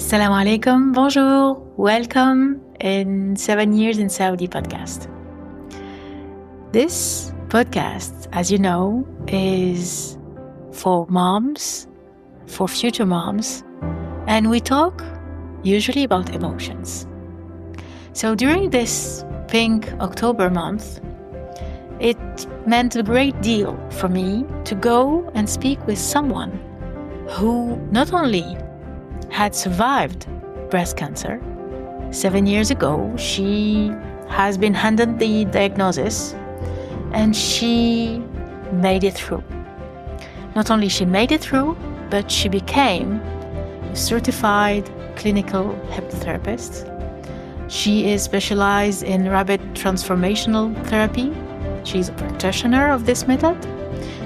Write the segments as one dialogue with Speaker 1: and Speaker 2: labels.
Speaker 1: Assalamu alaikum, bonjour, welcome in 7 Years in Saudi podcast. This podcast, as you know, is for moms, for future moms, and we talk usually about emotions. So during this Pink October month, it meant a great deal for me to go and speak with someone who not only had survived breast cancer. 7 years ago, she has been handed the diagnosis and she made it through. Not only she made it through, but she became a certified clinical hypnotherapist. She is specialized in rapid transformational therapy. She's a practitioner of this method,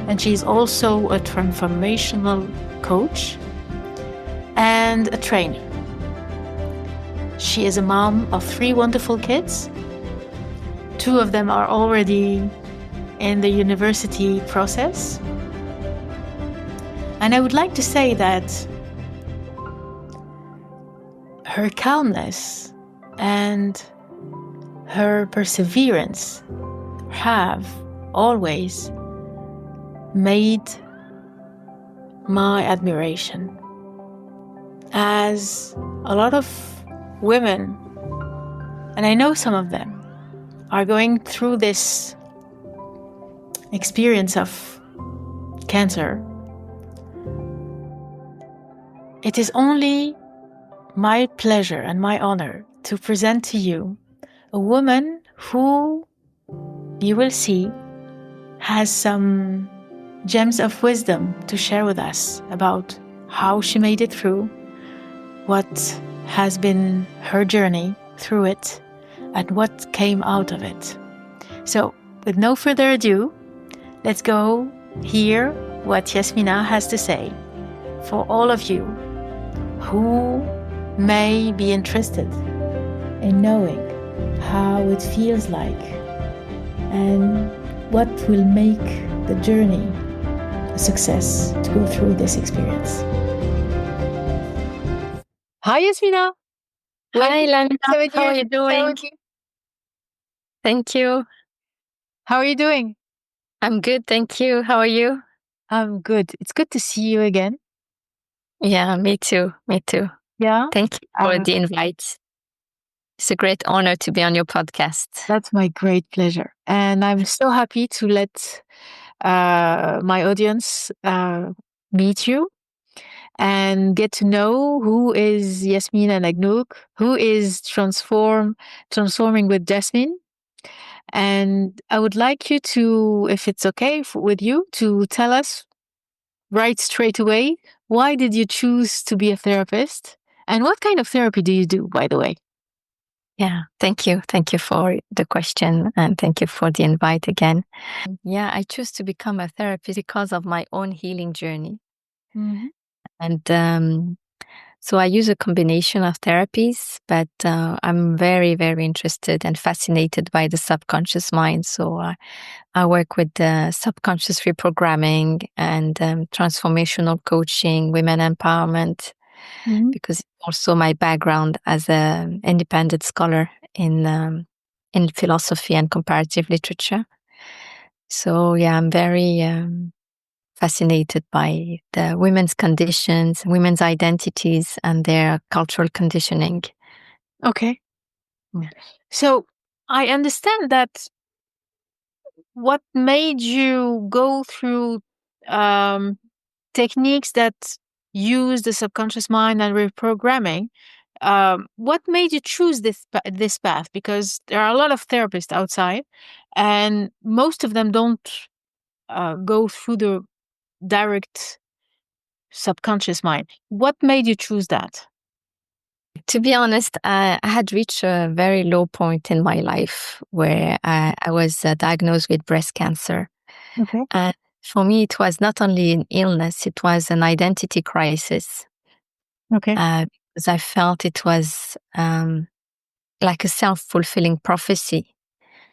Speaker 1: and she's also a transformational coach and a trainer. She is a mom of 3 wonderful kids. 2 of them are already in the university process. And I would like to say that her calmness and her perseverance have always made my admiration. As a lot of women, and I know some of them, are going through this experience of cancer, it is only my pleasure and my honor to present to you a woman who, you will see, has some gems of wisdom to share with us about how she made it through, what has been her journey through it, and what came out of it. So, with no further ado, let's go hear what Yasmina has to say for all of you who may be interested in knowing how it feels like and what will make the journey a success to go through this experience. Hi, Yasmina.
Speaker 2: Hi, Lana.
Speaker 1: How
Speaker 2: are you doing? Thank you.
Speaker 1: How are you doing?
Speaker 2: I'm good, thank you. How are you?
Speaker 1: I'm good. It's good to see you again.
Speaker 2: Yeah, me too.
Speaker 1: Yeah?
Speaker 2: Thank you for the invite. It's a great honor to be on your podcast.
Speaker 1: That's my great pleasure. And I'm so happy to let my audience meet you and get to know who is Yasmina Nagnoug, who is Transforming with Jasmine. And I would like you to, if it's okay with you, to tell us right straight away, why did you choose to be a therapist? And what kind of therapy do you do, by the way?
Speaker 2: Yeah, thank you. Thank you for the question and thank you for the invite again. Yeah, I chose to become a therapist because of my own healing journey.
Speaker 1: Mm-hmm.
Speaker 2: And so I use a combination of therapies, but I'm very, very interested and fascinated by the subconscious mind. So I work with subconscious reprogramming and transformational coaching, women empowerment, because it's also my background as an independent scholar in philosophy and comparative literature. So yeah, I'm very fascinated by the women's conditions, women's identities, and their cultural conditioning.
Speaker 1: Okay. So I understand that what made you go through techniques that use the subconscious mind and reprogramming. What made you choose this path? Because there are a lot of therapists outside, and most of them don't go through the direct subconscious mind. What made you choose that?
Speaker 2: To be honest, I had reached a very low point in my life where I was diagnosed with breast cancer.
Speaker 1: Okay.
Speaker 2: And for me, it was not only an illness, it was an identity crisis.
Speaker 1: Okay.
Speaker 2: Because I felt it was like a self-fulfilling prophecy,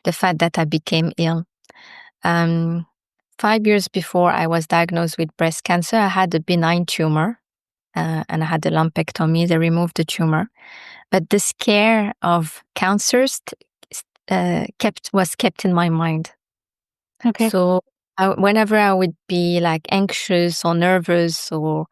Speaker 2: the fact that I became ill. 5 years before I was diagnosed with breast cancer, I had a benign tumor. and I had a lumpectomy. They removed the tumor. But the scare of cancers was kept in my mind.
Speaker 1: Okay.
Speaker 2: So whenever I would be like anxious or nervous or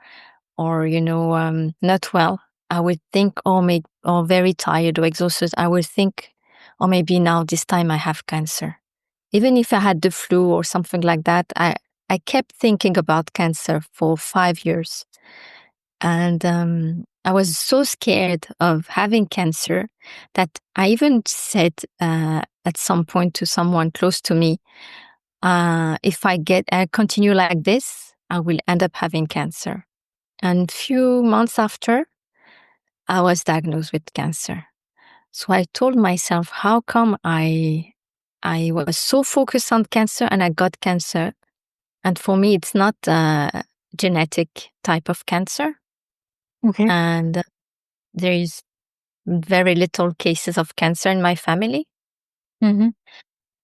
Speaker 2: not well, I would think, or very tired or exhausted, I would think, oh, maybe now this time I have cancer. Even if I had the flu or something like that, I kept thinking about cancer for 5 years. And I was so scared of having cancer that I even said at some point to someone close to me, if I continue like this, I will end up having cancer. And few months after, I was diagnosed with cancer. So I told myself, how come I was so focused on cancer and I got cancer? And for me, it's not a genetic type of cancer.
Speaker 1: Okay.
Speaker 2: And there is very little cases of cancer in my family,
Speaker 1: Mm-hmm.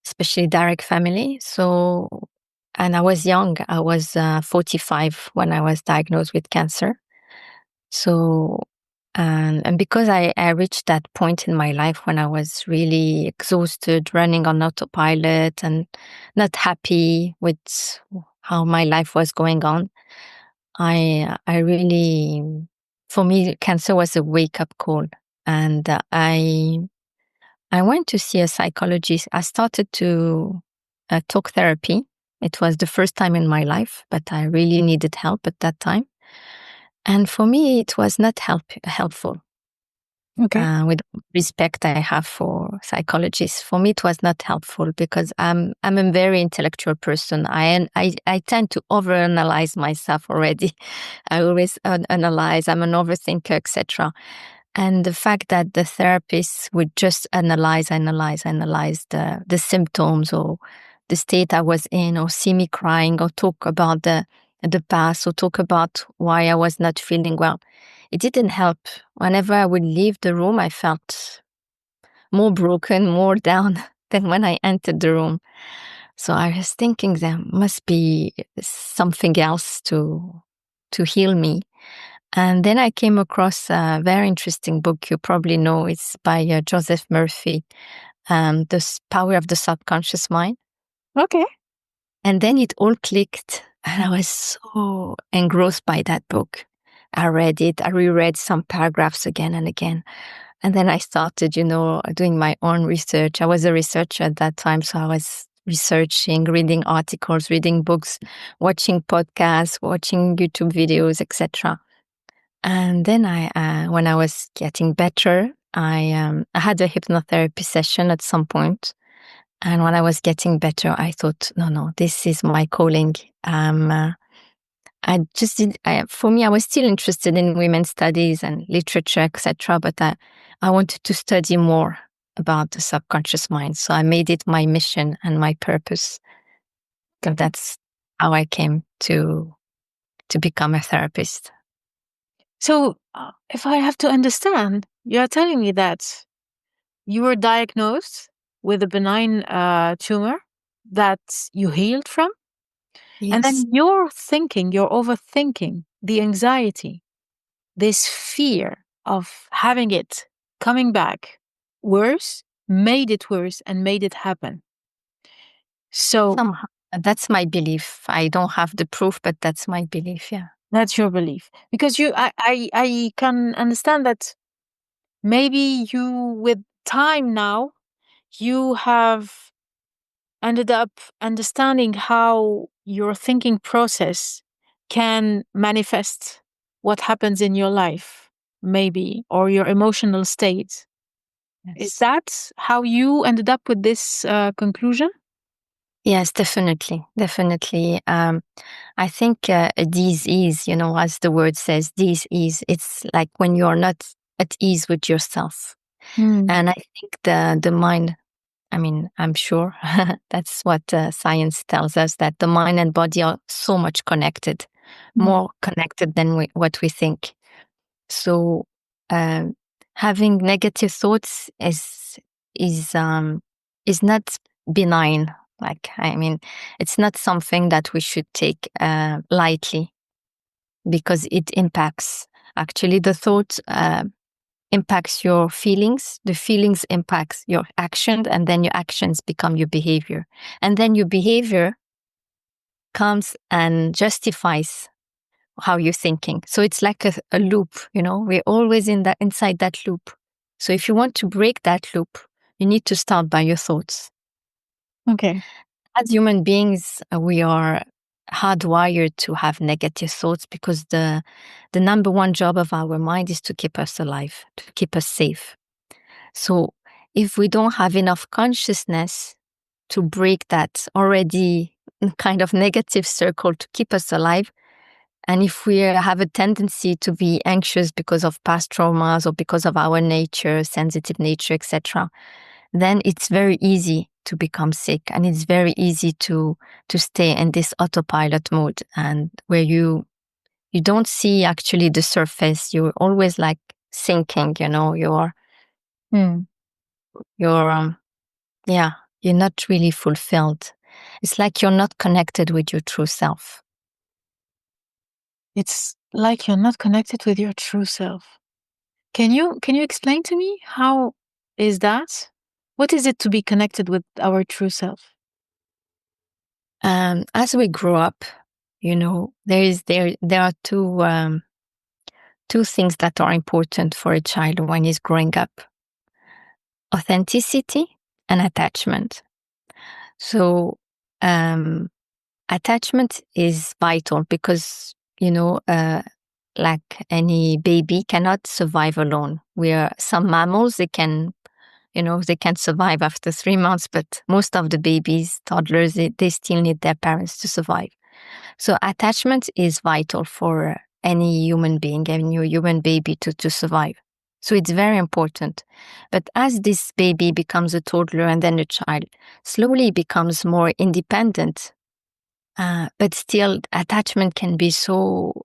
Speaker 2: especially direct family. So, and I was young. I was 45 when I was diagnosed with cancer. So, and because I reached that point in my life when I was really exhausted, running on autopilot and not happy with how my life was going on, I really, for me, cancer was a wake up call. And I went to see a psychologist. I started to talk therapy. It was the first time in my life, but I really needed help at that time. And for me, it was not helpful.
Speaker 1: Okay.
Speaker 2: With respect I have for psychologists, for me it was not helpful because I'm a very intellectual person. I tend to overanalyze myself already. I always analyze. I'm an overthinker, etc. And the fact that the therapist would just analyze the symptoms or the state I was in, or see me crying, or talk about the past, or talk about why I was not feeling well, it didn't help. Whenever I would leave the room, I felt more broken, more down than when I entered the room. So I was thinking there must be something else to heal me. And then I came across a very interesting book. You probably know it's by Joseph Murphy, The Power of the Subconscious Mind.
Speaker 1: Okay.
Speaker 2: And then it all clicked, and I was so engrossed by that book. I read it, I reread some paragraphs again and again. And then I started, doing my own research. I was a researcher at that time, so I was researching, reading articles, reading books, watching podcasts, watching YouTube videos, etc. And then when I was getting better, I had a hypnotherapy session at some point. And when I was getting better, I thought, no, this is my calling. I just did. For me, I was still interested in women's studies and literature, etc. But I wanted to study more about the subconscious mind. So I made it my mission and my purpose. And that's how I came to become a therapist.
Speaker 1: So, if I have to understand, you are telling me that you were diagnosed with a benign tumor that you healed from, and
Speaker 2: Yes.
Speaker 1: then your thinking, your overthinking, the anxiety, this fear of having it coming back worse, made it worse and made it happen. So
Speaker 2: Somehow, that's my belief. I don't have the proof, but that's my belief. Yeah.
Speaker 1: that's your belief. Because I can understand that maybe you, with time now, you have ended up understanding how your thinking process can manifest what happens in your life, maybe, or your emotional state. Is
Speaker 2: Yes.
Speaker 1: that how you ended up with this conclusion?
Speaker 2: Yes, definitely, definitely. I think dis-ease, as the word says, dis-ease. It's like when you're not at ease with yourself,
Speaker 1: Hmm.
Speaker 2: and I think the mind. I mean, I'm sure that's what science tells us, that the mind and body are so much connected,
Speaker 1: Hmm.
Speaker 2: more connected than what we think. So, um, having negative thoughts is is not benign. Like, I mean, it's not something that we should take lightly. because it impacts, actually, the thought impacts your feelings, the feelings impacts your action, and then your actions become your behavior. And then your behavior comes and justifies how you're thinking. So it's like a loop, we're always inside that loop. So if you want to break that loop, you need to start by your thoughts.
Speaker 1: Okay.
Speaker 2: As human beings, we are hardwired to have negative thoughts because the number one job of our mind is to keep us alive, to keep us safe. So if we don't have enough consciousness to break that already kind of negative circle to keep us alive, and if we have a tendency to be anxious because of past traumas or because of our nature, sensitive nature, etc., then it's very easy to become sick, and it's very easy to stay in this autopilot mode, and where you don't see actually the surface. You're always like sinking, you're
Speaker 1: Mm.
Speaker 2: yeah, you're not really fulfilled. It's like you're not connected with your true self.
Speaker 1: It's like you're not connected with your true self. Can you explain to me how is that? What is it to be connected with our true self?
Speaker 2: As we grow up, there are two things that are important for a child when he's growing up: authenticity and attachment. So, attachment is vital because like any baby cannot survive alone. Some mammals, they can survive after 3 months, but most of the babies, toddlers, they still need their parents to survive. So attachment is vital for any human being, any human baby to survive. So it's very important. But as this baby becomes a toddler and then a child, slowly becomes more independent. But still, attachment can be so,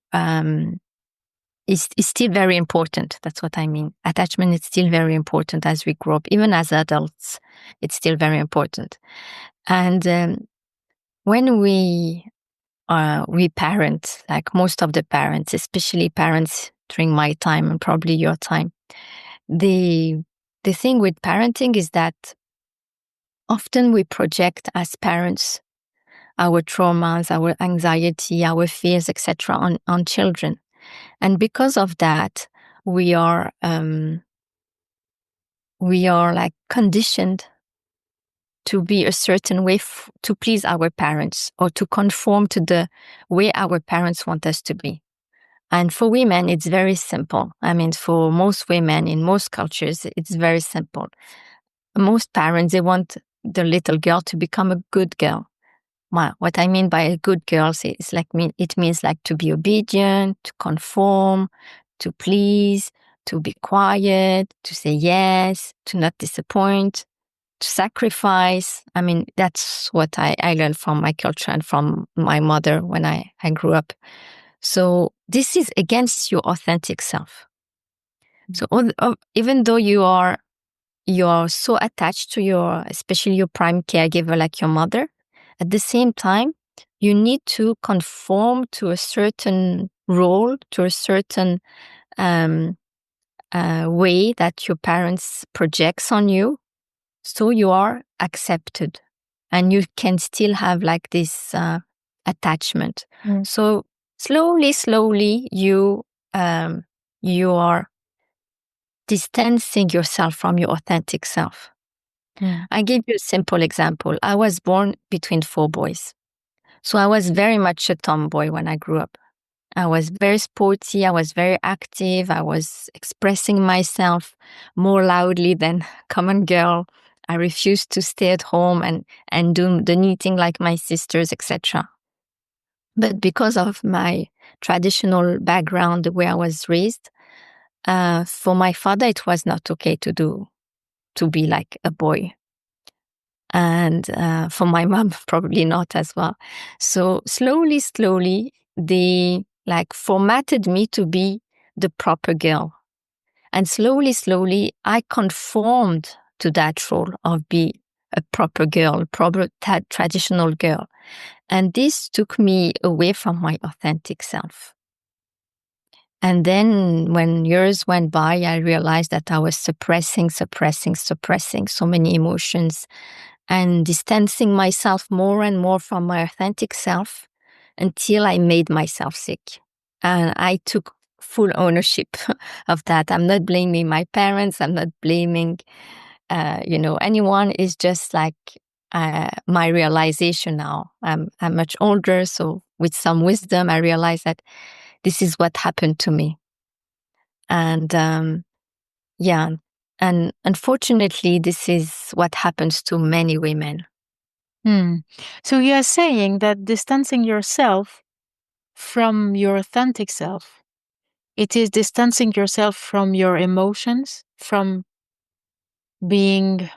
Speaker 2: is still very important. That's what I mean. Attachment is still very important as we grow up. Even as adults, it's still very important. And when we parent, like most of the parents, especially parents during my time and probably your time, the thing with parenting is that often we project as parents our traumas, our anxiety, our fears, etc., on children, and because of that, we are like conditioned to be a certain way to please our parents or to conform to the way our parents want us to be. And for women, it's very simple. I mean, for most women in most cultures, it's very simple. Most parents, they want the little girl to become a good girl. Well, what I mean by a good girl is it means like to be obedient, to conform, to please, to be quiet, to say yes, to not disappoint, to sacrifice. I mean, that's what I learned from my culture and from my mother when I grew up. So this is against your authentic self. So even though you are so attached to especially your prime caregiver, like your mother, at the same time, you need to conform to a certain role, to a certain way that your parents projects on you, so you are accepted, and you can still have like this attachment. So slowly, you are distancing yourself from your authentic self. I give you a simple example. I was born between 4 boys. So I was very much a tomboy when I grew up. I was very sporty. I was very active. I was expressing myself more loudly than common girl. I refused to stay at home and do the knitting like my sisters, etc. But because of my traditional background, the way I was raised, for my father, it was not okay to be like a boy. And for my mom, probably not as well. So slowly, they like formatted me to be the proper girl. And slowly, I conformed to that role of be a proper girl, proper traditional girl. And this took me away from my authentic self. And then when years went by, I realized that I was suppressing so many emotions and distancing myself more and more from my authentic self until I made myself sick. And I took full ownership of that. I'm not blaming my parents. I'm not blaming, anyone. It's just like my realization now. I'm much older, so with some wisdom, I realized that this is what happened to me. And yeah, and unfortunately, this is what happens to many women.
Speaker 1: So you are saying that distancing yourself from your authentic self, it is distancing yourself from your emotions, from being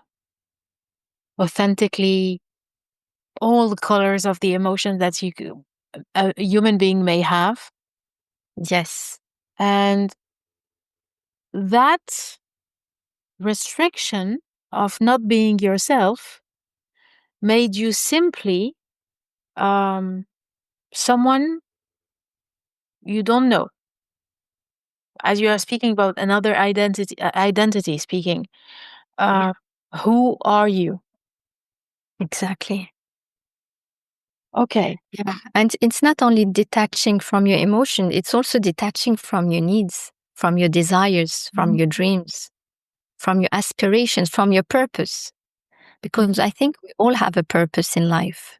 Speaker 1: authentically all the colors of the emotion that a human being may have.
Speaker 2: Yes.
Speaker 1: And that restriction of not being yourself made you simply someone you don't know. As you are speaking about another identity speaking, who are you?
Speaker 2: Exactly.
Speaker 1: Okay.
Speaker 2: Yeah. And it's not only detaching from your emotion, it's also detaching from your needs, from your desires, from your dreams, from your aspirations, from your purpose. Because I think we all have a purpose in life.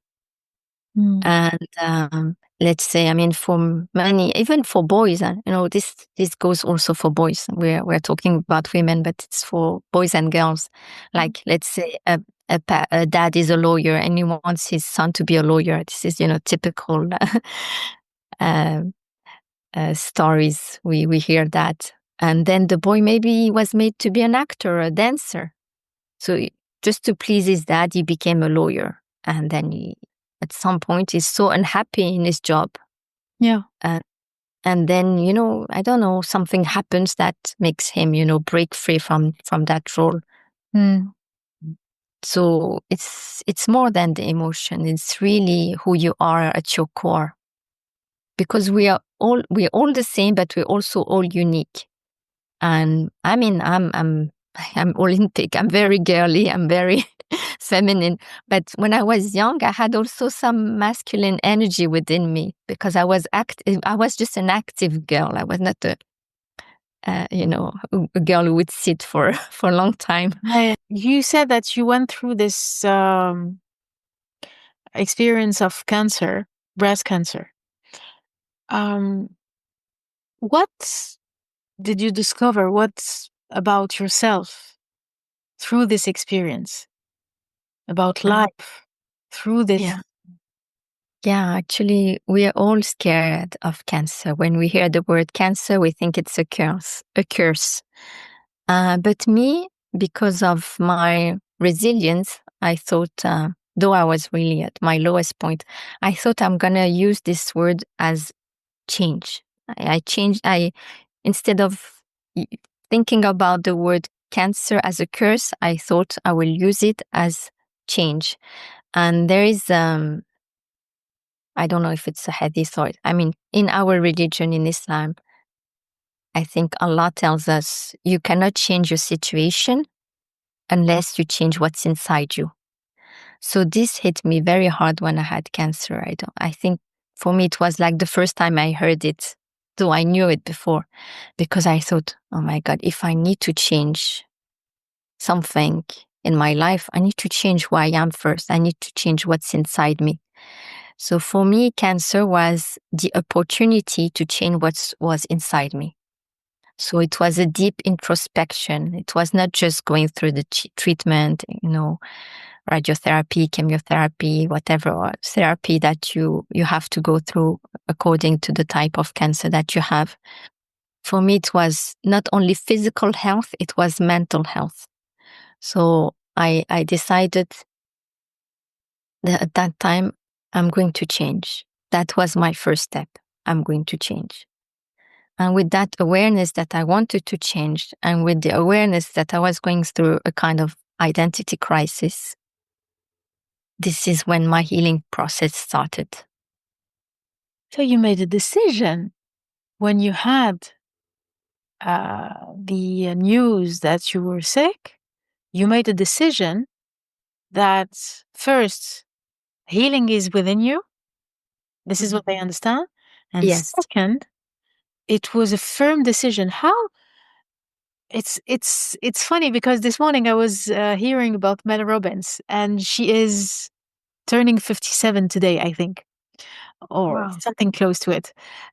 Speaker 2: And let's say, I mean, for many, even for boys, this goes also for boys. We're talking about women, but it's for boys and girls. Like, let's say a dad is a lawyer and he wants his son to be a lawyer. This is, typical uh, stories. We hear that. And then the boy maybe was made to be an actor, a dancer. So just to please his dad, he became a lawyer. And then at some point, he's so unhappy in his job.
Speaker 1: Yeah.
Speaker 2: And then, I don't know, something happens that makes him, break free from that role. So it's more than the emotion. It's really who you are at your core. Because we're all the same, but we're also all unique. And I mean, I'm Olympic. I'm very girly. I'm very feminine. But when I was young, I had also some masculine energy within me because I was active. I was just an active girl. I was not a girl who would sit for a long time.
Speaker 1: You said that you went through this experience of cancer, breast cancer. What did you discover? What's about yourself through this experience? About life through this?
Speaker 2: Yeah, actually, we are all scared of cancer. When we hear the word cancer, we think it's a curse. But me, because of my resilience, I thought, though I was really at my lowest point, I thought I'm going to use this word as change. I changed, instead of thinking about the word cancer as a curse, I thought I will use it as change. And there is, I don't know if it's a heavy thought. I mean, in our religion, in Islam, I think Allah tells us you cannot change your situation unless you change what's inside you. So this hit me very hard when I had cancer. I think for me, it was like the first time I heard it, though I knew it before, because I thought, oh my God, if I need to change something in my life, I need to change who I am first. I need to change what's inside me. So for me, cancer was the opportunity to change what was inside me. So it was a deep introspection. It was not just going through the treatment, radiotherapy, chemotherapy, whatever therapy that you have to go through according to the type of cancer that you have. For me, it was not only physical health, it was mental health. So I decided that at that time, I'm going to change. That was my first step. I'm going to change. And with that awareness that I wanted to change, and with the awareness that I was going through a kind of identity crisis, this is when my healing process started.
Speaker 1: So you made a decision when you had the news that you were sick, you made a decision that first, healing is within you. This is what I understand. And
Speaker 2: Yes.
Speaker 1: second, it was a firm decision. How it's funny because this morning I was hearing about Mel Robbins, and she is turning 57 today, I think, or
Speaker 2: Wow.
Speaker 1: something close to it.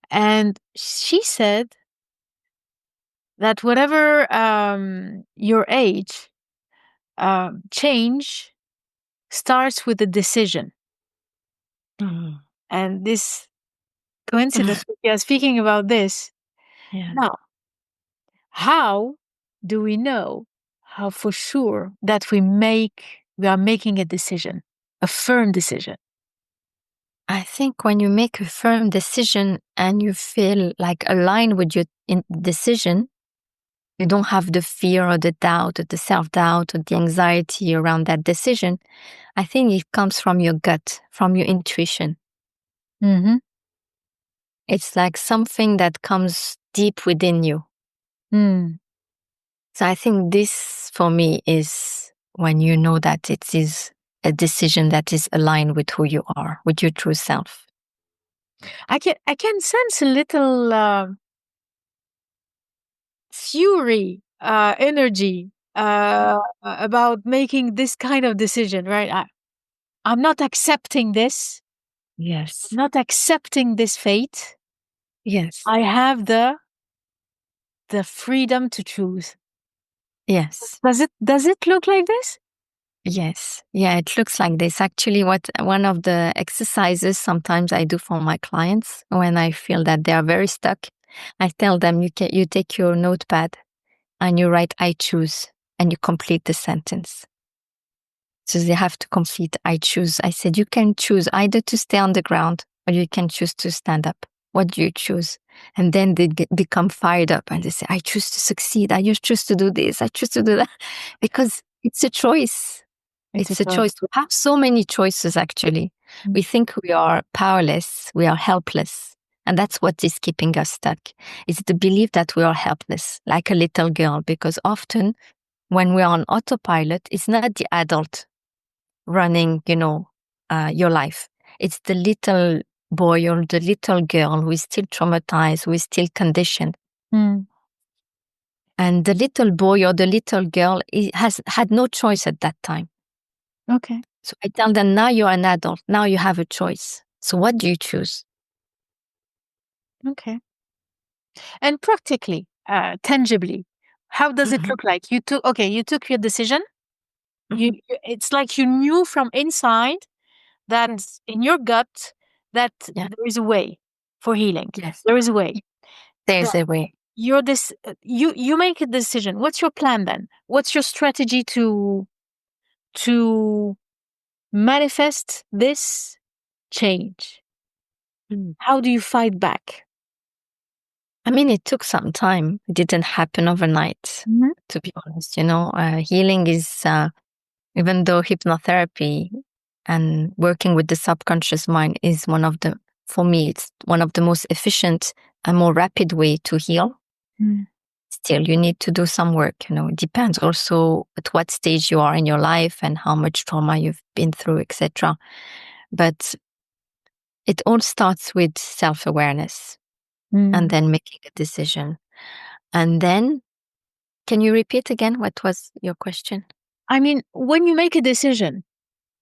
Speaker 1: And she said that whatever your age, change starts with a decision.
Speaker 2: Mhm.
Speaker 1: And this coincidence, we are speaking about this
Speaker 2: Yeah.
Speaker 1: now. How do we know how for sure that we are making a decision, a firm decision?
Speaker 2: I think when you make a firm decision and you feel like aligned with your decision, you don't have the fear or the doubt or the self-doubt or the anxiety around that decision. I think it comes from your gut, from your intuition.
Speaker 1: Mm-hmm.
Speaker 2: It's like something that comes deep within you.
Speaker 1: Mm.
Speaker 2: So I think this for me is when you know that it is a decision that is aligned with who you are, with your true self.
Speaker 1: I can sense a little fury, energy about making this kind of decision, right? I'm not accepting this.
Speaker 2: Yes.
Speaker 1: Not accepting this fate.
Speaker 2: Yes.
Speaker 1: I have the freedom to choose.
Speaker 2: Yes.
Speaker 1: Does it look like this?
Speaker 2: Yes. Yeah, it looks like this. Actually, what one of the exercises sometimes I do for my clients when I feel that they are very stuck, I tell them you take your notepad and you write I choose and you complete the sentence. So they have to complete I choose. I said you can choose either to stay on the ground or you can choose to stand up. What do you choose? And then they become fired up and they say, I choose to succeed. I just choose to do this. I choose to do that. Because it's a choice.
Speaker 1: It's a
Speaker 2: It's a
Speaker 1: choice.
Speaker 2: choice. We have so many choices, actually.
Speaker 1: Mm.
Speaker 2: We think we are powerless, we are helpless. And that's what is keeping us stuck. It's the belief that we are helpless, like a little girl, because often when we are on autopilot, it's not the adult running, your life. It's the little boy or the little girl who is still traumatized, who is still conditioned.
Speaker 1: Mm.
Speaker 2: And the little boy or the little girl has had no choice at that time.
Speaker 1: Okay.
Speaker 2: So I tell them, now you're an adult. Now you have a choice. So what do you choose?
Speaker 1: Okay. And practically, tangibly, how does it
Speaker 2: Mhm.
Speaker 1: look like? You took your decision.
Speaker 2: Mhm.
Speaker 1: It's like you knew from inside that
Speaker 2: Yes.
Speaker 1: in your gut that
Speaker 2: Yeah.
Speaker 1: there is a way for healing.
Speaker 2: Yes.
Speaker 1: There is a way.
Speaker 2: There's
Speaker 1: That
Speaker 2: a way.
Speaker 1: you make a decision. What's your plan then? What's your strategy to manifest this change?
Speaker 2: Mm.
Speaker 1: How do you fight back?
Speaker 2: I mean, it took some time. It didn't happen overnight,
Speaker 1: Mhm.
Speaker 2: to be honest. Healing is, even though hypnotherapy and working with the subconscious mind is for me, it's one of the most efficient and more rapid way to heal.
Speaker 1: Mm.
Speaker 2: Still, you need to do some work. It depends also at what stage you are in your life and how much trauma you've been through, etc. But it all starts with self-awareness and
Speaker 1: Mm.
Speaker 2: then making a decision. And then, can you repeat again? What was your question?
Speaker 1: I mean, when you make a decision,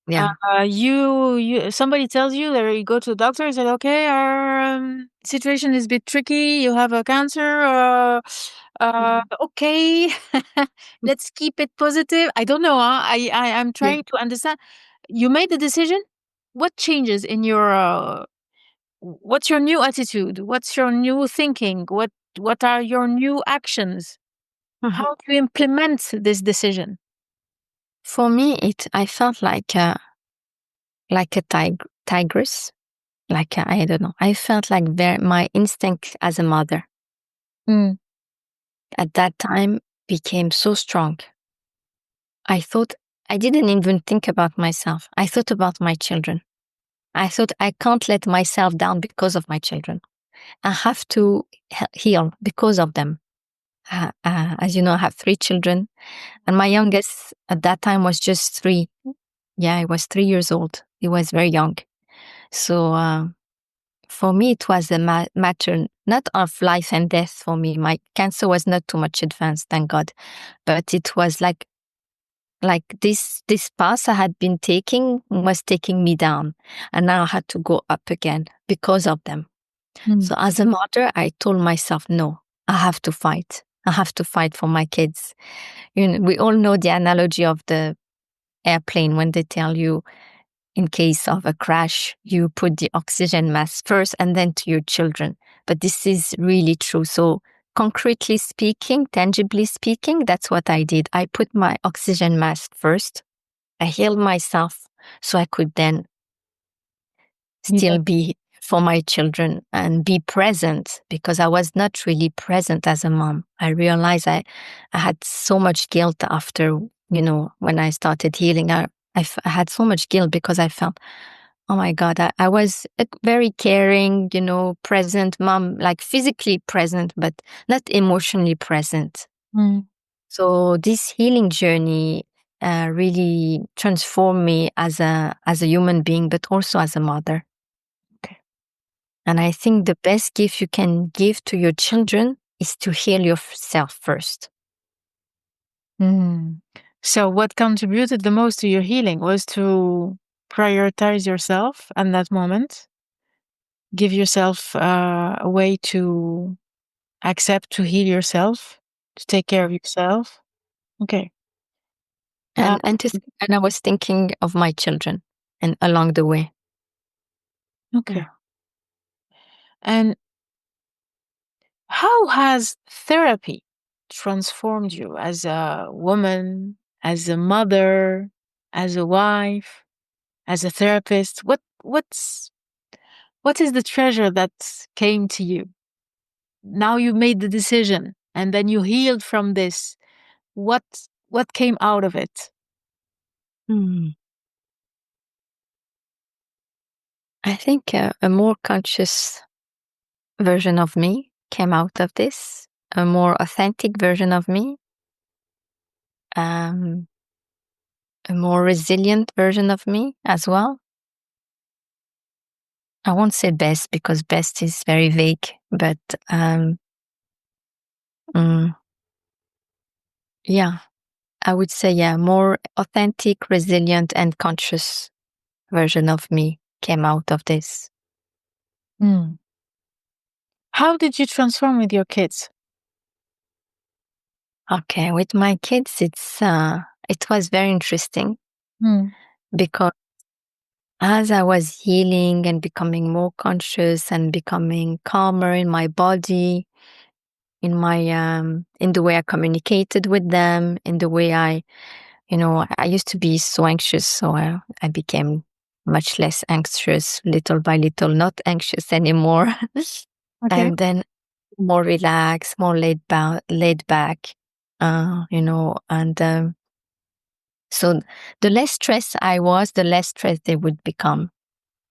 Speaker 2: Yeah.
Speaker 1: you somebody tells you that you go to the doctor and said, okay, our situation is a bit tricky. You have a cancer. Okay, let's keep it positive. I don't know. I'm
Speaker 2: Yeah.
Speaker 1: trying to understand. You made the decision. What changes in your? What's your new attitude? What's your new thinking? What are your new actions?
Speaker 2: Mhm.
Speaker 1: How do you implement this decision?
Speaker 2: For me, I felt like a tigress. I don't know. I felt like my instinct as a mother
Speaker 1: Mm.
Speaker 2: at that time became so strong. I didn't even think about myself. I thought about my children. I thought I can't let myself down because of my children. I have to heal because of them. As you know, I have 3 children, and my youngest at that time was just 3. Yeah, he was 3 years old. He was very young. So for me, it was a matter not of life and death for me. My cancer was not too much advanced, thank God. But it was like this path I had been taking was taking me down, and now I had to go up again because of them.
Speaker 1: Mm.
Speaker 2: So as a mother, I told myself, no, I have to fight. I have to fight for my kids. You know, we all know the analogy of the airplane when they tell you, in case of a crash, you put the oxygen mask first and then to your children. But this is really true. So concretely speaking, tangibly speaking, that's what I did. I put my oxygen mask first. I healed myself so I could then still be for my children and be present, because I was not really present as a mom. I realized I had so much guilt after, when I started healing. I had so much guilt because I felt, oh my God, I was a very caring, present mom, like physically present, but not emotionally present.
Speaker 1: Mm.
Speaker 2: So this healing journey really transformed me as a human being, but also as a mother.
Speaker 1: Okay.
Speaker 2: And I think the best gift you can give to your children is to heal yourself first.
Speaker 1: Mm. So what contributed the most to your healing was to prioritize yourself at that moment, give yourself a way to accept, to heal yourself, to take care of yourself. Okay. Uh,
Speaker 2: And I was thinking of my children and along the way.
Speaker 1: okay.
Speaker 2: Yeah.
Speaker 1: And how has therapy transformed you as a woman, as a mother, as a wife, as a therapist? What is the treasure that came to you? Now you made the decision and then you healed from this. What what came out of it?
Speaker 2: Hmm. I think a more conscious version of me came out of this, a more authentic version of me, um, a more resilient version of me as well. I won't say best because best is very vague, but yeah, I would say, more authentic, resilient, and conscious version of me came out of this.
Speaker 1: Hmm. How did you transform with your kids?
Speaker 2: Okay, with my kids, it was very interesting
Speaker 1: Hmm.
Speaker 2: because as I was healing and becoming more conscious and becoming calmer in my body, in the way I communicated with them, in the way I used to be so anxious, so I became much less anxious, little by little, not anxious anymore.
Speaker 1: Okay.
Speaker 2: And then more relaxed, more laid back, and so the less stressed I was, the less stressed they would become.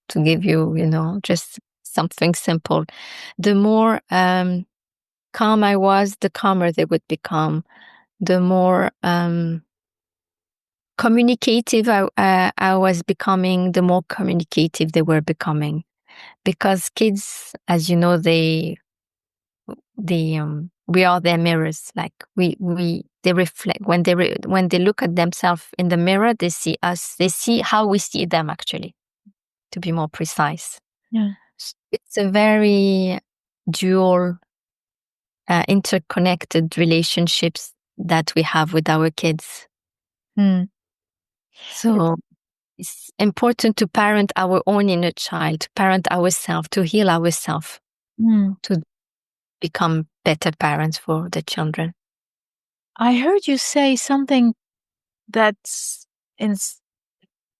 Speaker 2: To give you, just something simple. The more calm I was, the calmer they would become. The more communicative I was becoming, the more communicative they were becoming. Because kids, as you know, we are their mirrors. Like they reflect when when they look at themselves in the mirror, they see us. They see how we see them, actually, to be more precise.
Speaker 1: Yeah.
Speaker 2: It's a very dual, interconnected relationships that we have with our kids.
Speaker 1: Hmm.
Speaker 2: So it's important to parent our own inner child, to parent ourselves, to heal ourselves,
Speaker 1: Hmm.
Speaker 2: to become better parents for the children.
Speaker 1: I heard you say something that's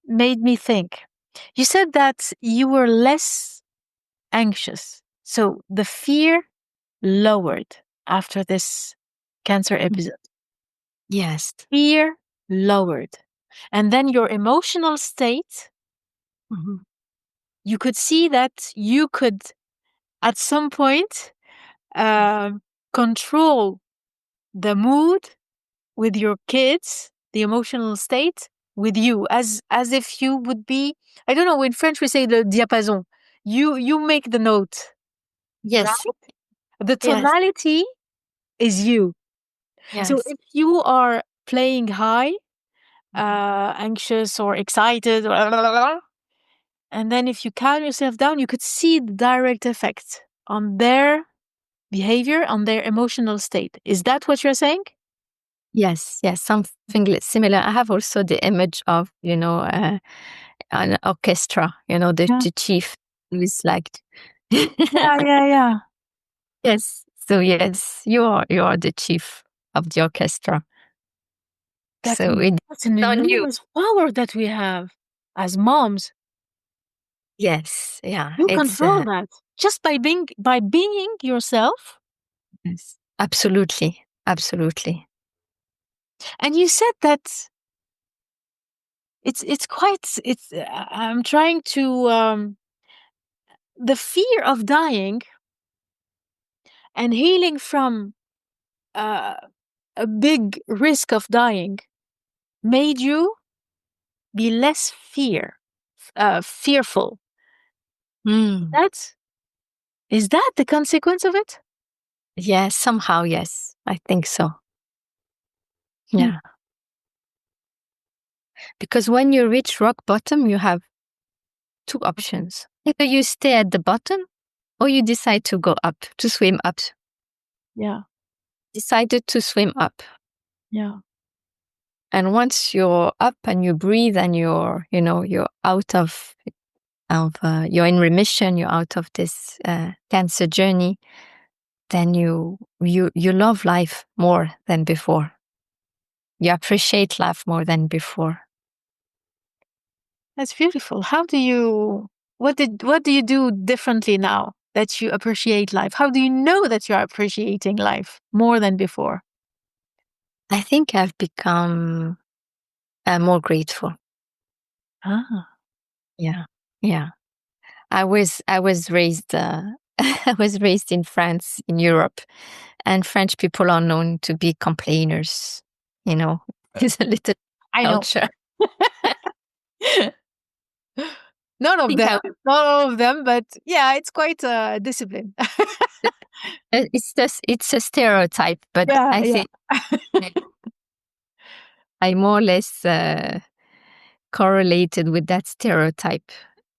Speaker 1: made me think. You said that you were less anxious. So the fear lowered after this cancer episode.
Speaker 2: Yes.
Speaker 1: Fear lowered. And then your emotional state,
Speaker 2: Mhm.
Speaker 1: you could see that you could at some point, control the mood with your kids, the emotional state with you, as if you would be, I don't know, in French we say le diapason. You make the note,
Speaker 2: Yes.
Speaker 1: right? The
Speaker 2: Yes.
Speaker 1: tonality is you. So
Speaker 2: Yes.
Speaker 1: if you are playing high, anxious or excited, blah, blah, blah, blah, and then if you calm yourself down, you could see the direct effect on their behavior, on their emotional state. Is that what you're saying?
Speaker 2: Yes. Yes. Something similar. I have also the image of, an orchestra,
Speaker 1: Yeah.
Speaker 2: the chief who is like,
Speaker 1: Yeah, yeah, yeah.
Speaker 2: yes. So yes, you are the chief of the orchestra.
Speaker 1: That's,
Speaker 2: So it's
Speaker 1: that's an
Speaker 2: on you.
Speaker 1: enormous power that we have as moms.
Speaker 2: Yes. Yeah.
Speaker 1: You
Speaker 2: It's
Speaker 1: control that just by being yourself.
Speaker 2: yes. Absolutely. Absolutely.
Speaker 1: And you said that it's quite it's. I'm trying to the fear of dying and healing from uh, a big risk of dying made you be less fearful.
Speaker 2: Mm.
Speaker 1: That is that the consequence of it?
Speaker 2: Yes. Somehow, yes. I think so.
Speaker 1: Hmm.
Speaker 2: Yeah. Because when you reach rock bottom, you have two options. Either you stay at the bottom or you decide to go up, to swim up.
Speaker 1: Yeah,
Speaker 2: Decided to swim up.
Speaker 1: yeah.
Speaker 2: And once you're up and you breathe and you're out you're in remission, you're out of this cancer journey, then you love life more than before. You appreciate life more than before.
Speaker 1: That's beautiful. What do you do differently now that you appreciate life? How do you know that you are appreciating life more than before?
Speaker 2: I think I've become more grateful.
Speaker 1: Ah,
Speaker 2: Yeah, yeah. I was raised I was raised in France, in Europe, and French people are known to be complainers. It's a little
Speaker 1: I know.
Speaker 2: culture.
Speaker 1: None
Speaker 2: I
Speaker 1: of
Speaker 2: think
Speaker 1: them, not all of them, but yeah, it's quite a discipline.
Speaker 2: it's a stereotype, but
Speaker 1: Yeah,
Speaker 2: I
Speaker 1: yeah.
Speaker 2: think I more or less correlated with that stereotype.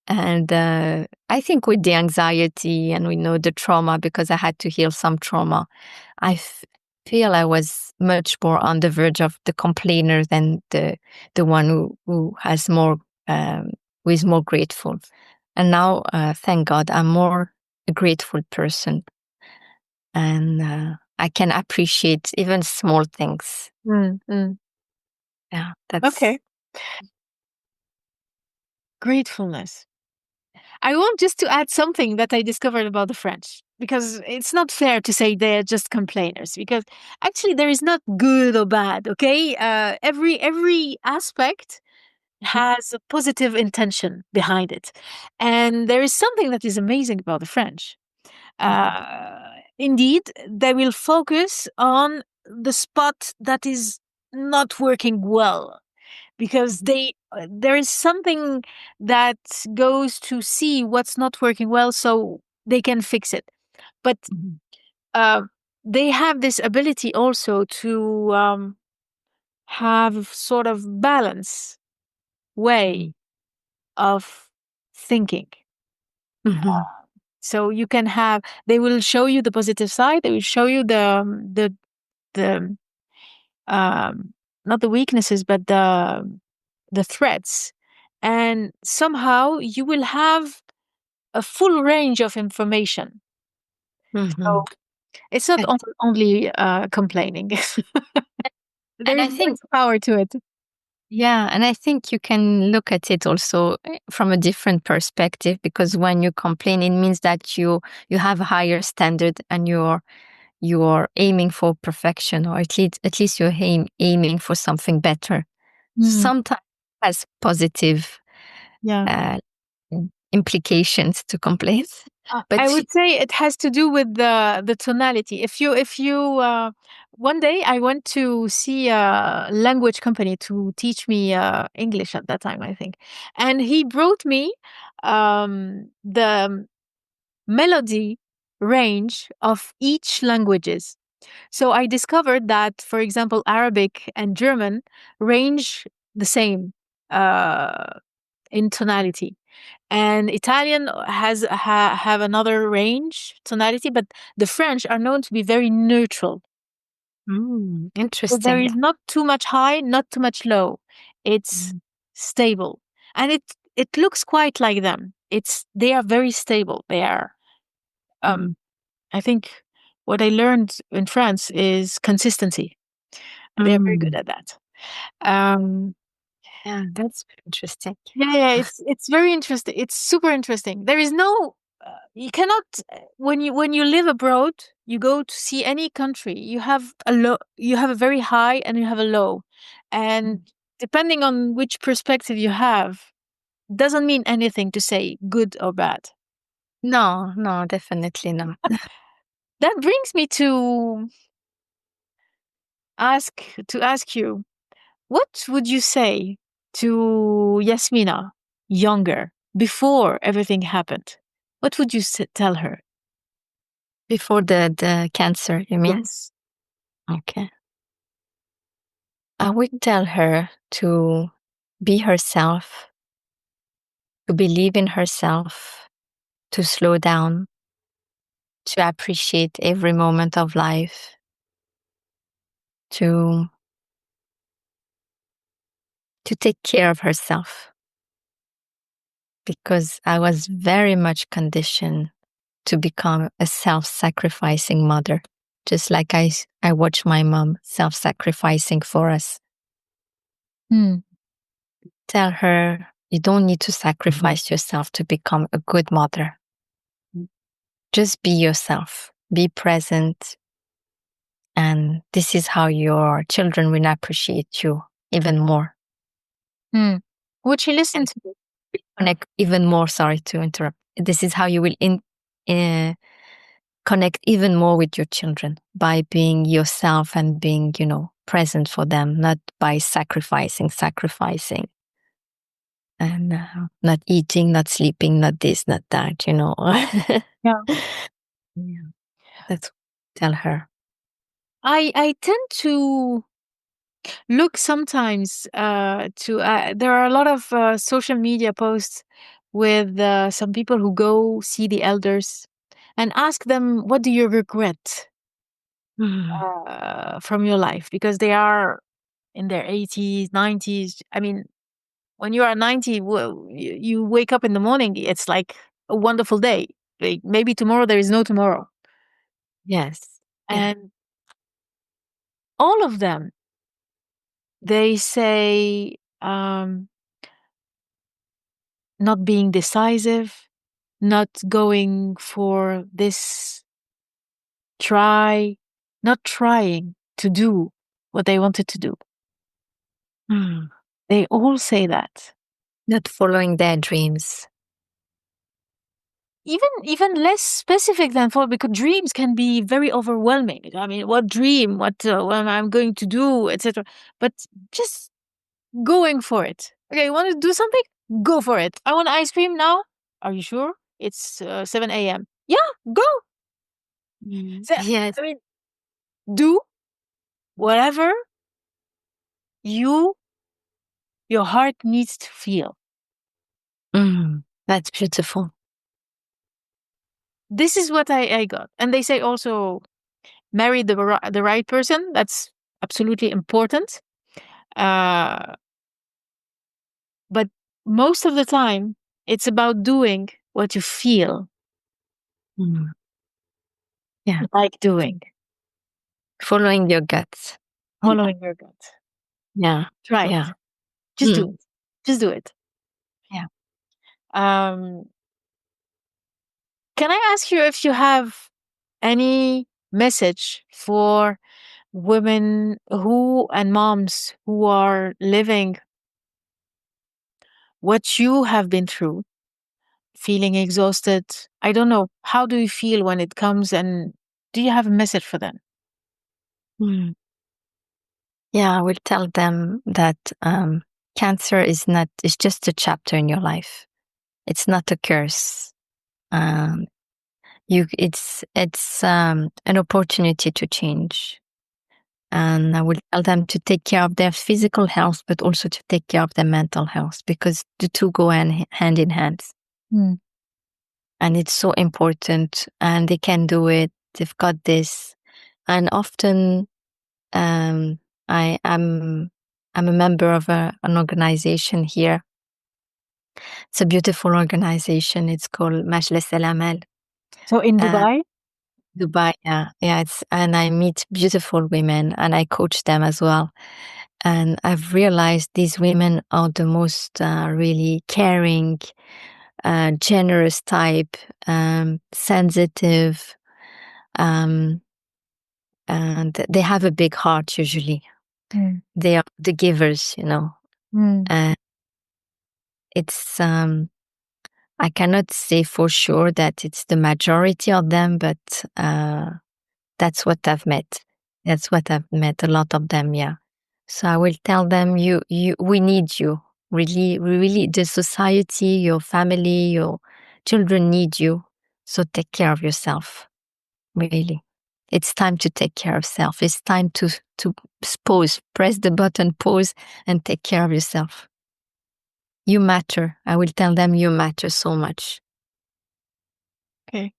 Speaker 2: And I think with the anxiety and we know the trauma, because I had to heal some trauma, feel I was much more on the verge of the complainer than the one who has more, who is more grateful. And now, thank God, I'm more a grateful person, and I can appreciate even small things.
Speaker 1: Mm, mm.
Speaker 2: Yeah, that's
Speaker 1: Okay. Gratefulness. I want just to add something that I discovered about the French, because it's not fair to say they're just complainers, because actually there is not good or bad, okay? Every aspect has a positive intention behind it. And there is something that is amazing about the French. Indeed, they will focus on the spot that is not working well, because there is something that goes to see what's not working well so they can fix it. But
Speaker 2: Mhm.
Speaker 1: uh, they have this ability also to have sort of balance way
Speaker 2: Mhm.
Speaker 1: of thinking.
Speaker 2: Mhm.
Speaker 1: So you can have, they will show you the positive side, they will show you the um not the weaknesses, but the threats, and somehow you will have a full range of information. So
Speaker 2: Mhm.
Speaker 1: it's not
Speaker 2: And
Speaker 1: only complaining.
Speaker 2: and
Speaker 1: There
Speaker 2: I
Speaker 1: is
Speaker 2: think,
Speaker 1: much power to it.
Speaker 2: yeah, and I think you can look at it also from a different perspective, because when you complain, it means that you have a higher standard and you're aiming for perfection, or at least you're aiming for something better.
Speaker 1: Mm,
Speaker 2: Sometimes has positive
Speaker 1: yeah.
Speaker 2: uh, implications to complaints. But
Speaker 1: I would say it has to do with the tonality. If you one day I went to see a language company to teach me English at that time, I think, and he brought me the melody range of each languages. So I discovered that, for example, Arabic and German range the same uh, in tonality, and Italian have another range tonality, but the French are known to be very neutral. So there
Speaker 2: interesting.
Speaker 1: is not too much high, not too much low. It's
Speaker 2: Mm,
Speaker 1: stable, and it looks quite like them. They are very stable. They are.
Speaker 2: mm,
Speaker 1: I think what I learned in France is consistency. They are very good
Speaker 2: mm.
Speaker 1: at that. Um,
Speaker 2: Yeah, that's interesting.
Speaker 1: yeah, it's very interesting. It's super interesting. There is no you cannot when you live abroad, you go to see any country. You have a low, you have a very high, and you have a low, and depending on which perspective you have, doesn't mean anything to say good or bad.
Speaker 2: No, no, definitely not.
Speaker 1: That brings me ask ask you, what would you say to Yasmina, younger, before everything happened? What would you tell her?
Speaker 2: Before the cancer, you mean?
Speaker 1: Yes.
Speaker 2: Okay. I would tell her to be herself, to believe in herself, to slow down, to appreciate every moment of life, to take care of herself, because I was very much conditioned to become a self-sacrificing mother, just like I watched my mom self-sacrificing for us.
Speaker 1: Hmm.
Speaker 2: Tell her you don't need to sacrifice yourself to become a good mother. Just be yourself, be present, and this is how your children will appreciate you even more.
Speaker 1: Hmm. Would she listen
Speaker 2: And
Speaker 1: to me?
Speaker 2: connect even more. Sorry to interrupt. This is how you will uh, connect even more with your children, by being yourself and being, present for them, not by sacrificing, and not eating, not sleeping, not this, not that.
Speaker 1: Yeah.
Speaker 2: Yeah, that's what I tell her.
Speaker 1: I tend to look sometimes to there are a lot of social media posts with some people who go see the elders and ask them, what do you regret
Speaker 2: Mm.
Speaker 1: from your life, because they are in their 80s, 90s. I mean, when you are 90, well, you wake up in the morning, it's like a wonderful day. Like, maybe tomorrow there is no tomorrow.
Speaker 2: Yes. Yeah.
Speaker 1: And all of them, they say, not being decisive, not going for this try, not trying to do what they wanted to do.
Speaker 2: Mm.
Speaker 1: They all say that.
Speaker 2: Not following their dreams.
Speaker 1: Even less specific than for, because dreams can be very overwhelming. I mean, what dream, what I'm going to do, etc. But just going for it. Okay, you want to do something? Go for it. I want ice cream now. Are you sure? It's 7 a.m. Yeah, go. So,
Speaker 2: Yes.
Speaker 1: I mean, do whatever you your heart needs to feel.
Speaker 2: That's beautiful.
Speaker 1: This is what I got. And they say also, marry the right person. That's absolutely important. Uh, but most of the time, it's about doing what you feel
Speaker 2: Mm. Yeah.
Speaker 1: like doing,
Speaker 2: Following your guts.
Speaker 1: following your gut.
Speaker 2: Yeah.
Speaker 1: Try it.
Speaker 2: Yeah.
Speaker 1: Just do
Speaker 2: Mm.
Speaker 1: it. Just do it.
Speaker 2: Yeah.
Speaker 1: Um, can I ask you if you have any message for women who and moms who are living what you have been through, feeling exhausted. I don't know. How do you feel when it comes, and do you have a message for them?
Speaker 2: Mm. Yeah, I will tell them that cancer is just a chapter in your life. It's not a curse. Um, it's an opportunity to change. And I will tell them to take care of their physical health, but also to take care of their mental health, because the two go hand in hand.
Speaker 1: Mm.
Speaker 2: And it's so important, and they can do it. They've got this. And often, um, I'm a member of an organization here. It's a beautiful organization. It's called Majlis Al Amal.
Speaker 1: So in Dubai?
Speaker 2: Dubai, yeah. And I meet beautiful women, and I coach them as well. And I've realized these women are the most really caring, generous type, sensitive, um, and they have a big heart usually.
Speaker 1: Mm.
Speaker 2: They are the givers,
Speaker 1: Mm.
Speaker 2: And it's I cannot say for sure that it's the majority of them, but that's what I've met. That's what I've met. A lot of them, yeah. So I will tell them, we need you. Really, really, the society, your family, your children need you. So take care of yourself. Really, it's time to take care of self. It's time to pause, press the button, pause, and take care of yourself. You matter. I will tell them you matter so much.
Speaker 1: Okay.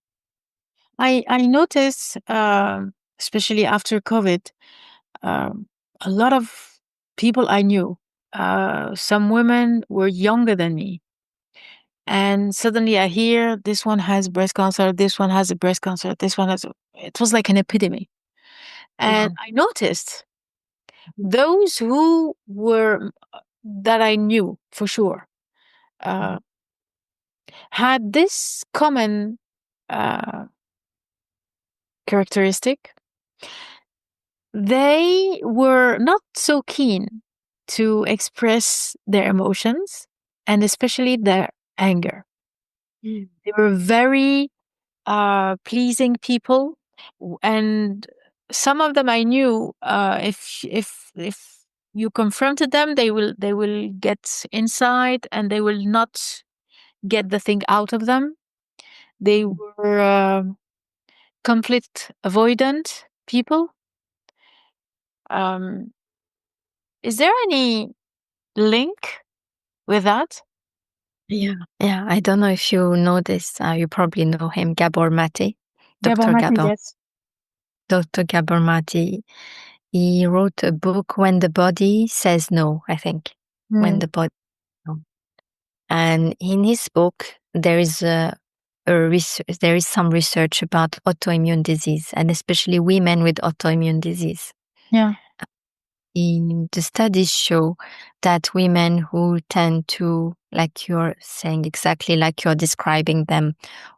Speaker 1: I noticed, especially after COVID, um, a lot of people I knew, some women were younger than me. And suddenly I hear this one has breast cancer, this one has a breast cancer, this one has, it was like an epidemic. And
Speaker 2: Wow.
Speaker 1: I noticed those who were, that I knew for sure, uh, had this common uh, characteristic. They were not so keen to express their emotions, and especially their anger.
Speaker 2: Mm.
Speaker 1: They were very pleasing people, and some of them I knew. If you confronted them, they will get inside, and they will not get the thing out of them. They were conflict avoidant people. Um, is there any link with that?
Speaker 2: Yeah. I don't know if you know this. You probably know him, Gabor Mate,
Speaker 1: Gabor
Speaker 2: Dr.
Speaker 1: Mate,
Speaker 2: Gabor.
Speaker 1: yes.
Speaker 2: Dr. Gabor Mate. He wrote a book, When the Body Says No, I think. When
Speaker 1: Mm.
Speaker 2: the Body No. And in his book, there is there is some research about autoimmune disease, and especially women with autoimmune disease.
Speaker 1: Yeah.
Speaker 2: The studies show that women who tend to, like you're saying, exactly like you're describing them,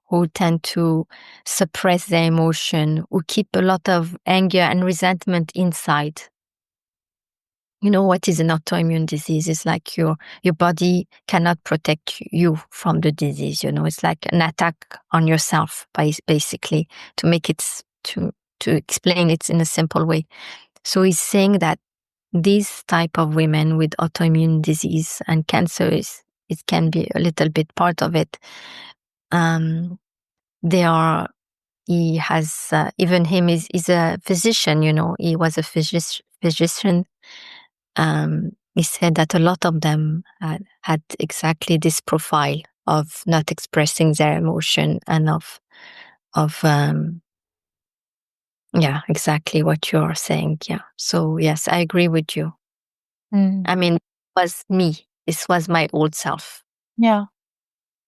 Speaker 2: who tend to suppress their emotion, who keep a lot of anger and resentment inside. You know what is an autoimmune disease? It's like your body cannot protect you from the disease. It's like an attack on yourself, basically, to make it to explain it in a simple way. So he's saying that these type of women with autoimmune disease and cancer it can be a little bit part of it. They are. He has even him is a physician. He was a physician. He said that a lot of them had exactly this profile of not expressing their emotion and of yeah, exactly what you're saying. Yeah. So yes, I agree with you.
Speaker 1: Mm.
Speaker 2: I mean, it was me. This was my old self.
Speaker 1: Yeah.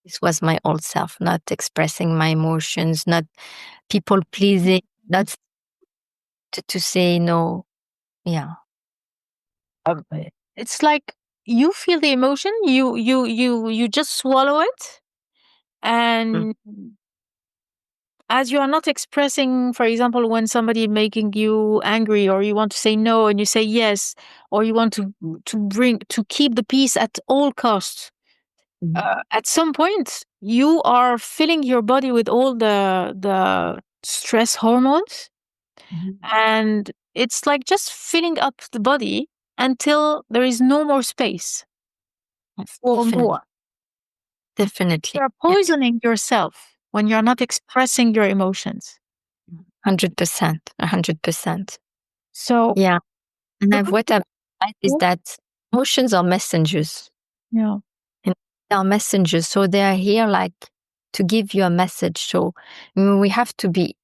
Speaker 2: This was my old self, not expressing my emotions, not people pleasing, not to say no. Yeah.
Speaker 1: Um, it's like you feel the emotion, you just swallow it,
Speaker 2: Mm.
Speaker 1: and as you are not expressing, for example, when somebody making you angry, or you want to say no and you say yes, or you want to keep the peace at all costs.
Speaker 2: Mm.
Speaker 1: At some point, you are filling your body with all the stress hormones, and it's like just filling up the body until there is no more space for
Speaker 2: Definitely.
Speaker 1: more.
Speaker 2: Definitely.
Speaker 1: You're
Speaker 2: Yeah.
Speaker 1: poisoning yourself when you're not expressing your emotions.
Speaker 2: 100%. 100%.
Speaker 1: So,
Speaker 2: Yeah. And
Speaker 1: the good
Speaker 2: what
Speaker 1: thing,
Speaker 2: I've realized is that emotions are messengers.
Speaker 1: yeah.
Speaker 2: And they are messengers. So they are here like to give you a message. So we have to be,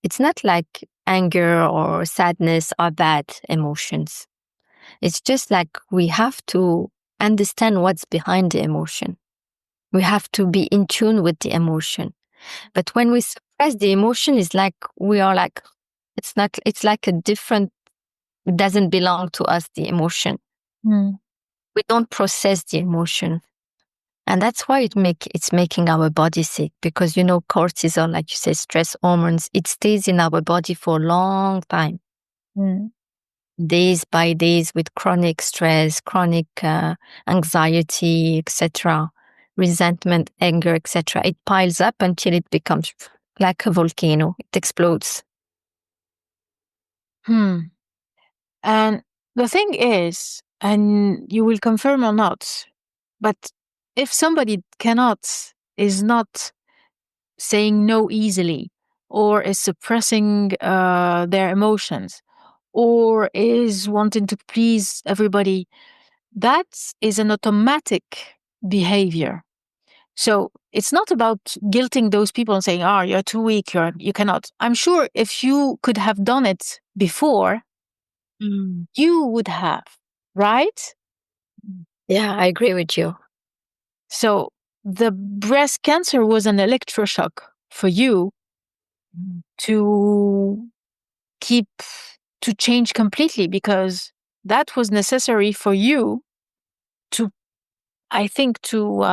Speaker 2: it's not like anger or sadness are bad emotions. It's just like we have to understand what's behind the emotion. We have to be in tune with the emotion. But when we suppress the emotion, it's like we are like, it's not, it's like a different, it doesn't belong to us, the emotion.
Speaker 1: Mm.
Speaker 2: We don't process the emotion. And that's why it's making our body sick because, cortisol, like you say, stress hormones, it stays in our body for a long time,
Speaker 1: Mm.
Speaker 2: days by days with chronic stress, chronic anxiety, etc., resentment, anger, etc. It piles up until it becomes like a volcano. It explodes.
Speaker 1: Hmm. And the thing is, and you will confirm or not, but if somebody is not saying no easily, or is suppressing their emotions, or is wanting to please everybody, that is an automatic behavior. So it's not about guilting those people and saying, "Oh, you're too weak. You cannot." I'm sure if you could have done it before,
Speaker 2: Mm.
Speaker 1: you would have, right?
Speaker 2: Yeah, I agree with you.
Speaker 1: So the breast cancer was an electroshock for you to keep to change completely, because that was necessary for you to, I think, to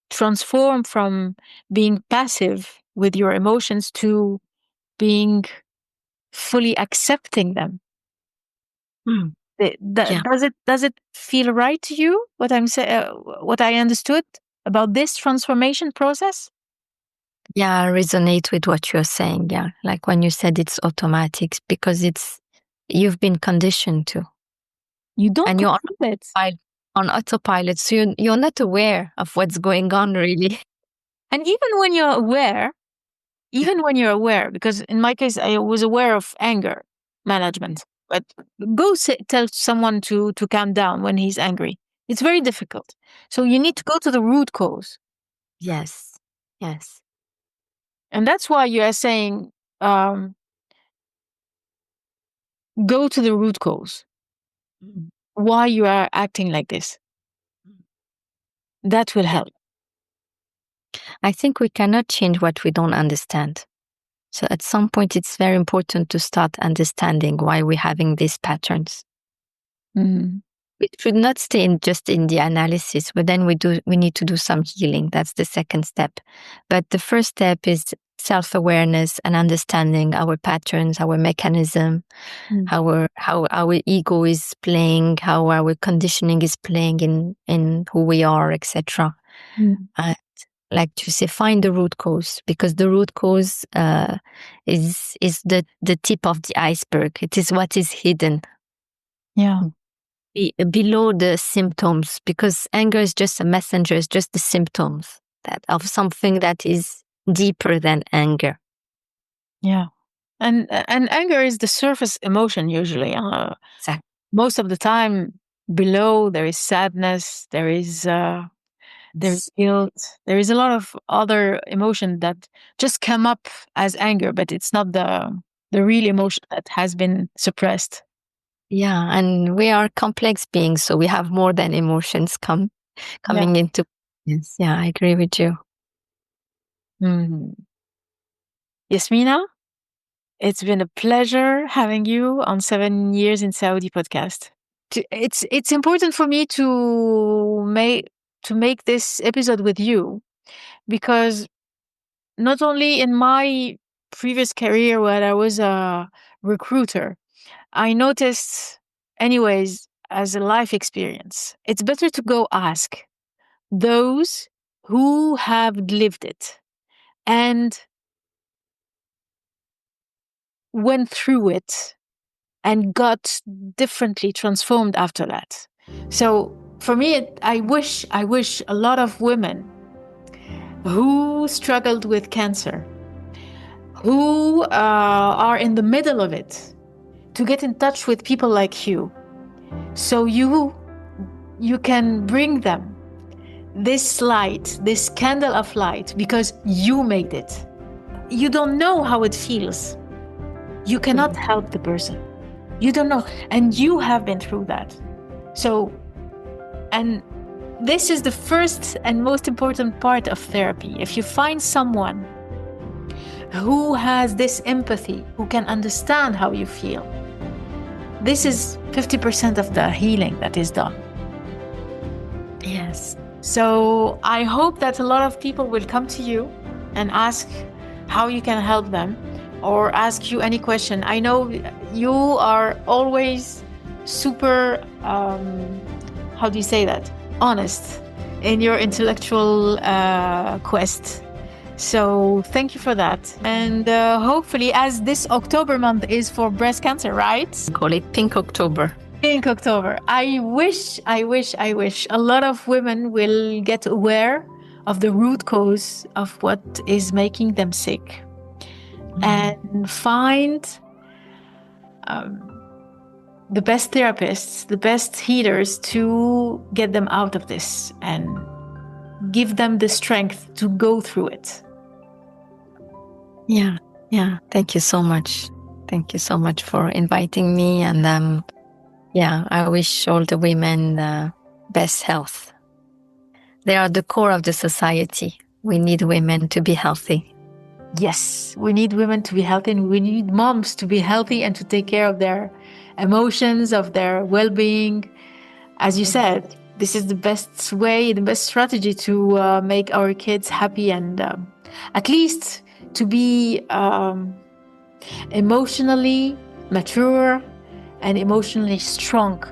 Speaker 1: transform from being passive with your emotions to being fully accepting them.
Speaker 2: Mm. Yeah.
Speaker 1: Does it feel right to you what I'm saying? What I understood about this transformation process?
Speaker 2: Yeah, I resonate with what you're saying. Yeah. Like when you said it's automatic because you've been conditioned to,
Speaker 1: You don't
Speaker 2: and you're
Speaker 1: control it.
Speaker 2: on autopilot. So you're not aware of what's going on really.
Speaker 1: And even when you're aware, because in my case, I was aware of anger management, but tell someone to calm down when he's angry. It's very difficult. So you need to go to the root cause.
Speaker 2: Yes. Yes.
Speaker 1: And that's why you are saying, um, go to the root cause,
Speaker 2: Mm.
Speaker 1: why you are acting like this. That will
Speaker 2: Yeah.
Speaker 1: help.
Speaker 2: I think we cannot change what we don't understand. So at some point, it's very important to start understanding why we're having these patterns.
Speaker 1: Mm.
Speaker 2: We should not stay just in the analysis, but then we need to do some healing. That's the second step. But the first step is self-awareness and understanding our patterns, our mechanism,
Speaker 1: Mm.
Speaker 2: how our ego is playing, how our conditioning is playing in who we are, etc.
Speaker 1: Mm.
Speaker 2: Like to say, find the root cause, because the root cause is the tip of the iceberg. It is what is hidden
Speaker 1: Yeah.
Speaker 2: below the symptoms, because anger is just a messenger, it's just the symptoms that of something that is deeper than anger.
Speaker 1: Yeah. And anger is the surface emotion usually.
Speaker 2: Exactly.
Speaker 1: Most of the time, below there is sadness, there's guilt, there is a lot of other emotion that just come up as anger, but it's not the real emotion that has been suppressed.
Speaker 2: Yeah, and we are complex beings, so we have more than emotions
Speaker 1: Yeah.
Speaker 2: coming into. Yes, yeah, I agree with you.
Speaker 1: Mhm. Yasmina, it's been a pleasure having you on 7 Years in Saudi podcast. It's important for me to make this episode with you, because not only in my previous career where I was a recruiter, I noticed, anyways, as a life experience, it's better to go ask those who have lived it and went through it and got differently transformed after that. So for me, I wish a lot of women who struggled with cancer, who are in the middle of it, to get in touch with people like you, so you can bring them this light, this candle of light, because you made it. You don't know how it feels. You cannot help the person. You don't know. And you have been through that. So, and this is the first and most important part of therapy. If you find someone who has this empathy, who can understand how you feel, this is 50% of the healing that is done.
Speaker 2: Yes.
Speaker 1: So I hope that a lot of people will come to you and ask how you can help them, or ask you any question. I know you are always super, how do you say that? Honest in your intellectual quest. So thank you for that. And hopefully, as this October month is for breast cancer, right?
Speaker 2: Call it Pink October.
Speaker 1: Pink October. I wish a lot of women will get aware of the root cause of what is making them sick, and find the best therapists, the best healers to get them out of this and give them the strength to go through it.
Speaker 2: Yeah. Thank you so much. Thank you so much for inviting me. And I wish all the women the best health. They are the core of the society. We need women to be healthy.
Speaker 1: Yes, we need women to be healthy, and we need moms to be healthy and to take care of their emotions, of their well-being. As you said, this is the best way, the best strategy to make our kids happy, and at least to be emotionally mature and emotionally strong